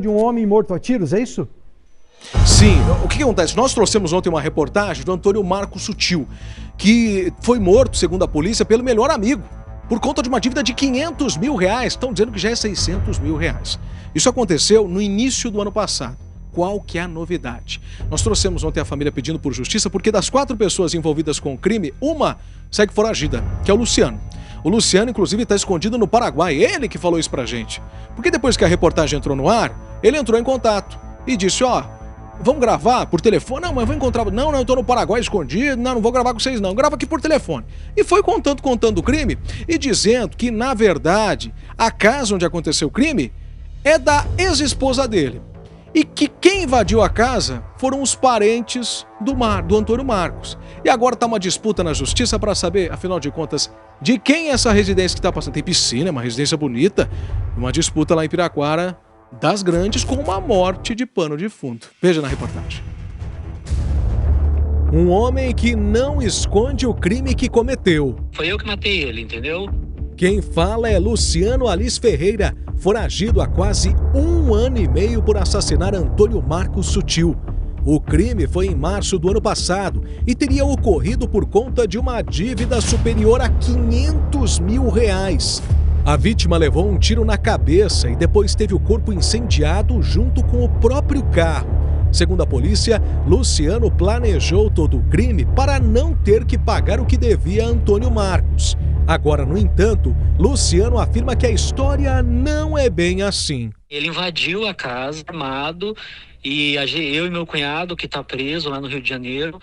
De um homem morto a tiros, é isso? Sim, o que acontece? Nós trouxemos ontem uma reportagem do Antônio Marcos Sutil, que foi morto, segundo a polícia, pelo melhor amigo, por conta de uma dívida de 500 mil reais. Estão dizendo que já é 600 mil reais. Isso aconteceu no início do ano passado. Qual que é a novidade? Nós trouxemos ontem a família pedindo por justiça porque das 4 pessoas envolvidas com o crime, uma segue foragida, que é o Luciano. O Luciano, inclusive, está escondido no Paraguai. Ele que falou isso pra gente. Porque depois que a reportagem entrou no ar, ele entrou em contato e disse, vamos gravar por telefone? Não, mas vou encontrar... Não, eu tô no Paraguai escondido. Não vou gravar com vocês não. Grava aqui por telefone. E foi contando o crime e dizendo que, na verdade, a casa onde aconteceu o crime é da ex-esposa dele. E que quem invadiu a casa foram os parentes do Antônio Marcos. E agora tá uma disputa na justiça para saber, afinal de contas, de quem é essa residência que tá passando. Tem piscina, uma residência bonita. Uma disputa lá em Piraquara das grandes com uma morte de pano de fundo. Veja na reportagem. Um homem que não esconde o crime que cometeu. Foi eu que matei ele, entendeu? Quem fala é Luciano Alice Ferreira, foragido há quase 1 ano e meio por assassinar Antônio Marcos Sutil. O crime foi em março do ano passado e teria ocorrido por conta de uma dívida superior a 500 mil reais. A vítima levou um tiro na cabeça e depois teve o corpo incendiado junto com o próprio carro. Segundo a polícia, Luciano planejou todo o crime para não ter que pagar o que devia a Antônio Marcos. Agora, no entanto, Luciano afirma que a história não é bem assim. Ele invadiu a casa armado e eu e meu cunhado, que está preso lá no Rio de Janeiro,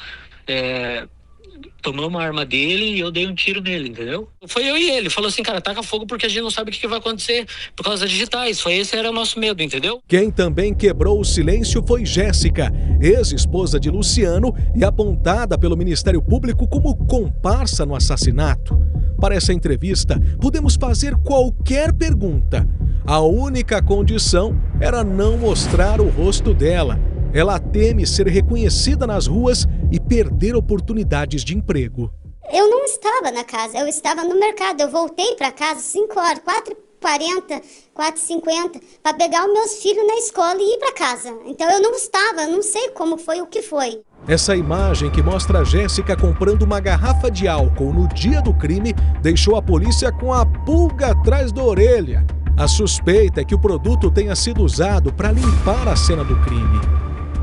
tomamos a arma dele e eu dei um tiro nele, entendeu? Foi eu e ele. Falou assim, cara, taca fogo porque a gente não sabe o que vai acontecer por causa das digitais. Esse era o nosso medo, entendeu? Quem também quebrou o silêncio foi Jéssica, ex-esposa de Luciano e apontada pelo Ministério Público como comparsa no assassinato. Para essa entrevista, podemos fazer qualquer pergunta. A única condição era não mostrar o rosto dela. Ela teme ser reconhecida nas ruas e perder oportunidades de emprego. Eu não estava na casa, eu estava no mercado. Eu voltei para casa 5 horas, 4h40, 4h50, para pegar os meus filhos na escola e ir para casa. Então eu não estava, eu não sei como foi, o que foi. Essa imagem que mostra a Jéssica comprando uma garrafa de álcool no dia do crime deixou a polícia com a pulga atrás da orelha. A suspeita é que o produto tenha sido usado para limpar a cena do crime.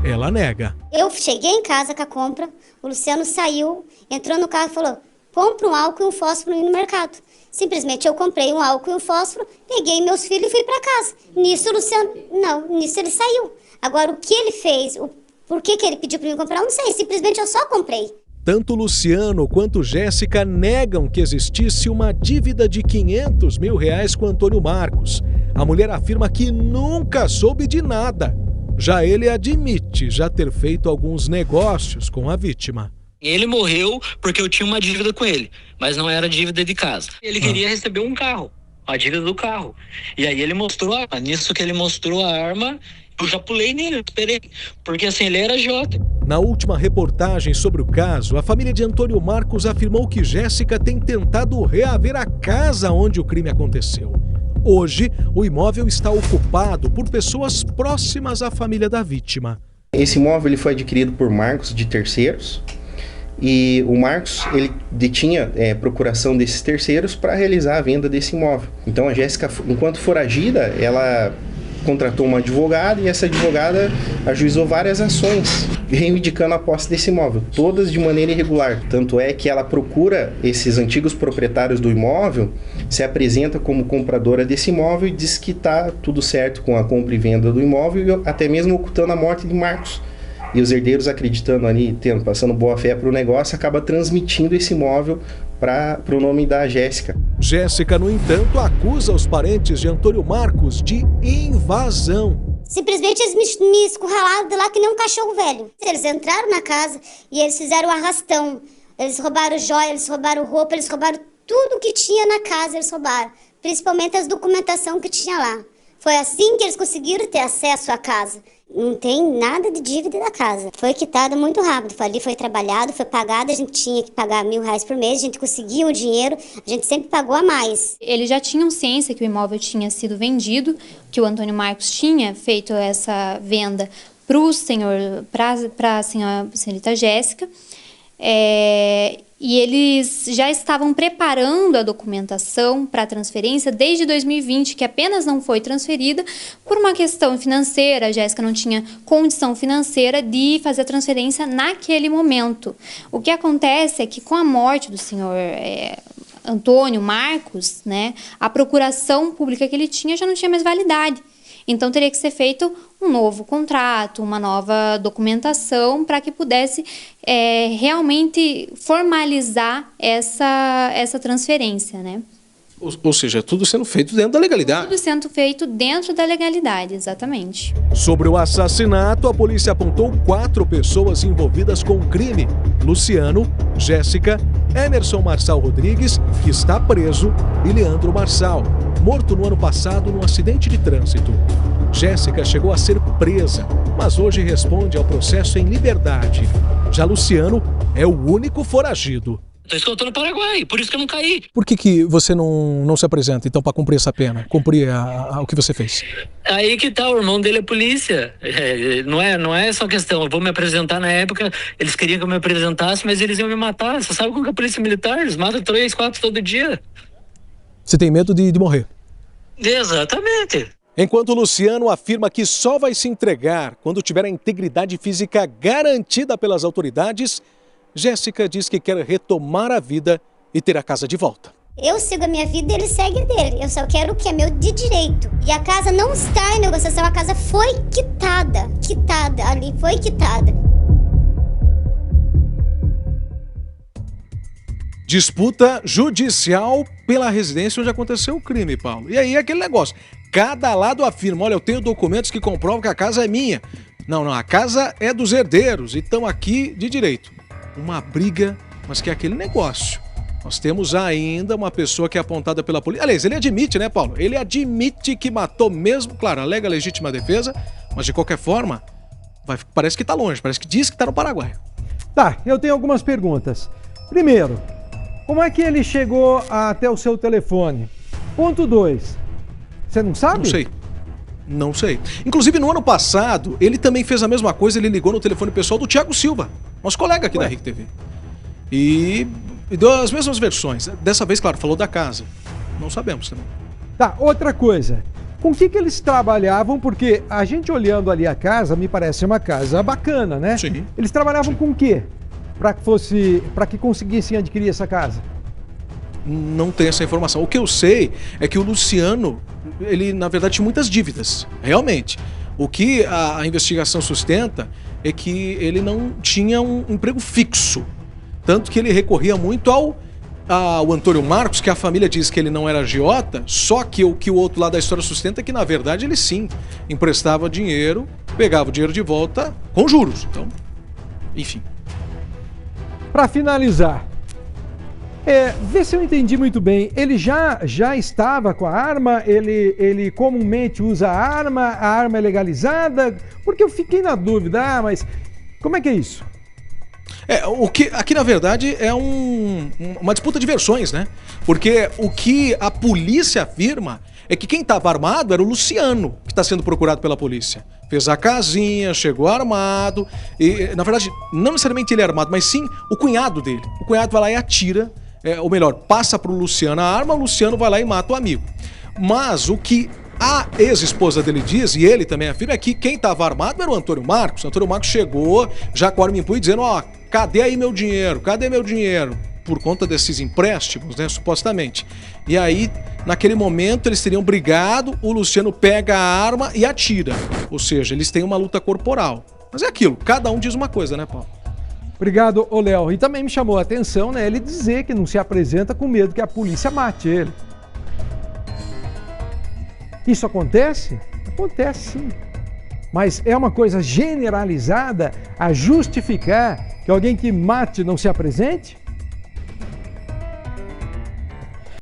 Ela nega. Eu cheguei em casa com a compra, o Luciano saiu, entrou no carro e falou, compra um álcool e um fósforo no mercado. Simplesmente eu comprei um álcool e um fósforo, peguei meus filhos e fui para casa. Nisso o Luciano, nisso ele saiu. Agora o que ele fez, por que ele pediu para mim comprar, eu não sei, simplesmente eu só comprei. Tanto Luciano quanto Jéssica negam que existisse uma dívida de 500 mil reais com Antônio Marcos. A mulher afirma que nunca soube de nada. Já ele admite já ter feito alguns negócios com a vítima. Ele morreu porque eu tinha uma dívida com ele, mas não era dívida de casa. Ele queria receber um carro, a dívida do carro. E aí ele mostrou a arma. Nisso que ele mostrou a arma, eu já pulei nele, eu esperei, porque assim, ele era agiota. Na última reportagem sobre o caso, a família de Antônio Marcos afirmou que Jéssica tem tentado reaver a casa onde o crime aconteceu. Hoje, o imóvel está ocupado por pessoas próximas à família da vítima. Esse imóvel ele foi adquirido por Marcos de terceiros e o Marcos ele detinha procuração desses terceiros para realizar a venda desse imóvel. Então a Jéssica, enquanto foragida, ela contratou uma advogada e essa advogada ajuizou várias ações reivindicando a posse desse imóvel, todas de maneira irregular. Tanto é que ela procura esses antigos proprietários do imóvel, se apresenta como compradora desse imóvel e diz que está tudo certo com a compra e venda do imóvel, até mesmo ocultando a morte de Marcos. E os herdeiros, acreditando ali, passando boa fé para o negócio, acaba transmitindo esse imóvel para o nome da Jéssica. Jéssica, no entanto, acusa os parentes de Antônio Marcos de invasão. Simplesmente eles me escurralaram de lá que nem um cachorro velho. Eles entraram na casa e eles fizeram um arrastão. Eles roubaram joia, eles roubaram roupa, eles roubaram tudo que tinha na casa, eles roubaram. Principalmente as documentação que tinha lá. Foi assim que eles conseguiram ter acesso à casa. Não tem nada de dívida da casa. Foi quitada muito rápido. Ali foi trabalhado, foi pagado. A gente tinha que pagar R$1.000 por mês. A gente conseguia o dinheiro. A gente sempre pagou a mais. Eles já tinham ciência que o imóvel tinha sido vendido, que o Antônio Marcos tinha feito essa venda para a senhorita Jéssica. E eles já estavam preparando a documentação para a transferência desde 2020, que apenas não foi transferida por uma questão financeira. A Jéssica não tinha condição financeira de fazer a transferência naquele momento. O que acontece é que com a morte do senhor Antônio Marcos, né, a procuração pública que ele tinha já não tinha mais validade. Então, teria que ser feito um novo contrato, uma nova documentação para que pudesse realmente formalizar essa transferência, né? Ou seja, tudo sendo feito dentro da legalidade. Tudo sendo feito dentro da legalidade, exatamente. Sobre o assassinato, a polícia apontou 4 pessoas envolvidas com o crime. Luciano, Jéssica, Emerson Marçal Rodrigues, que está preso, e Leandro Marçal, morto no ano passado num acidente de trânsito. Jéssica chegou a ser presa, mas hoje responde ao processo em liberdade. Já Luciano é o único foragido. Tô escoltando o Paraguai, por isso que eu não caí. Por que você não se apresenta, então, para cumprir essa pena? Cumprir o que você fez? Aí que tá, o irmão dele é polícia. Não é só questão, eu vou me apresentar na época, eles queriam que eu me apresentasse, mas eles iam me matar. Você sabe como que é a polícia militar? Eles matam 3, 4 todo dia. Você tem medo de morrer? Exatamente. Enquanto Luciano afirma que só vai se entregar quando tiver a integridade física garantida pelas autoridades, Jéssica diz que quer retomar a vida e ter a casa de volta. Eu sigo a minha vida e ele segue a dele. Eu só quero o que é meu de direito. E a casa não está em negociação, a casa foi quitada. Ali foi quitada. Disputa judicial pela residência onde aconteceu o crime, Paulo. E aí aquele negócio, cada lado afirma, olha, eu tenho documentos que comprovam que a casa é minha. Não, a casa é dos herdeiros e estão aqui de direito. Uma briga, mas que é aquele negócio. Nós temos ainda uma pessoa que é apontada pela polícia. Aliás, ele admite, né, Paulo? Ele admite que matou mesmo, claro, alega legítima defesa, mas de qualquer forma, parece que está longe, parece que diz que está no Paraguai. Tá, eu tenho algumas perguntas. Primeiro, como é que ele chegou até o seu telefone? Ponto 2, você não sabe? Não sei. Inclusive, no ano passado, ele também fez a mesma coisa, ele ligou no telefone pessoal do Thiago Silva, nosso colega aqui da RIC TV. E deu as mesmas versões. Dessa vez, claro, falou da casa. Não sabemos também. Tá, outra coisa. Com o que eles trabalhavam? Porque a gente olhando ali a casa, me parece uma casa bacana, né? Sim. Eles trabalhavam com o quê? Para que conseguissem adquirir essa casa? Não tem essa informação. O que eu sei é que o Luciano, ele na verdade tinha muitas dívidas, realmente. O que a investigação sustenta é que ele não tinha um emprego fixo. Tanto que ele recorria muito ao Antônio Marcos, que a família diz que ele não era agiota, só que o outro lado da história sustenta é que na verdade ele sim emprestava dinheiro, pegava o dinheiro de volta com juros. Então, enfim. Para finalizar, vê se eu entendi muito bem, ele já estava com a arma, ele comumente usa a arma é legalizada? Porque eu fiquei na dúvida, mas como é que é isso? O que aqui na verdade é uma disputa de versões, né? Porque o que a polícia afirma é que quem estava armado era o Luciano, que está sendo procurado pela polícia. Fez a casinha, chegou armado, e na verdade não necessariamente ele é armado, mas sim o cunhado dele. O cunhado vai lá e atira, ou melhor, passa pro Luciano a arma, o Luciano vai lá e mata o amigo. Mas o que a ex-esposa dele diz, e ele também afirma, é que quem estava armado era o Antônio Marcos. O Antônio Marcos chegou, já com a arma em punho, dizendo, cadê aí meu dinheiro? Cadê meu dinheiro? Por conta desses empréstimos, né, supostamente. E aí, naquele momento, eles teriam brigado, o Luciano pega a arma e atira. Ou seja, eles têm uma luta corporal. Mas é aquilo, cada um diz uma coisa, né, Paulo? Obrigado, Léo. E também me chamou a atenção, né, ele dizer que não se apresenta com medo que a polícia mate ele. Isso acontece? Acontece sim. Mas é uma coisa generalizada a justificar que alguém que mate não se apresente?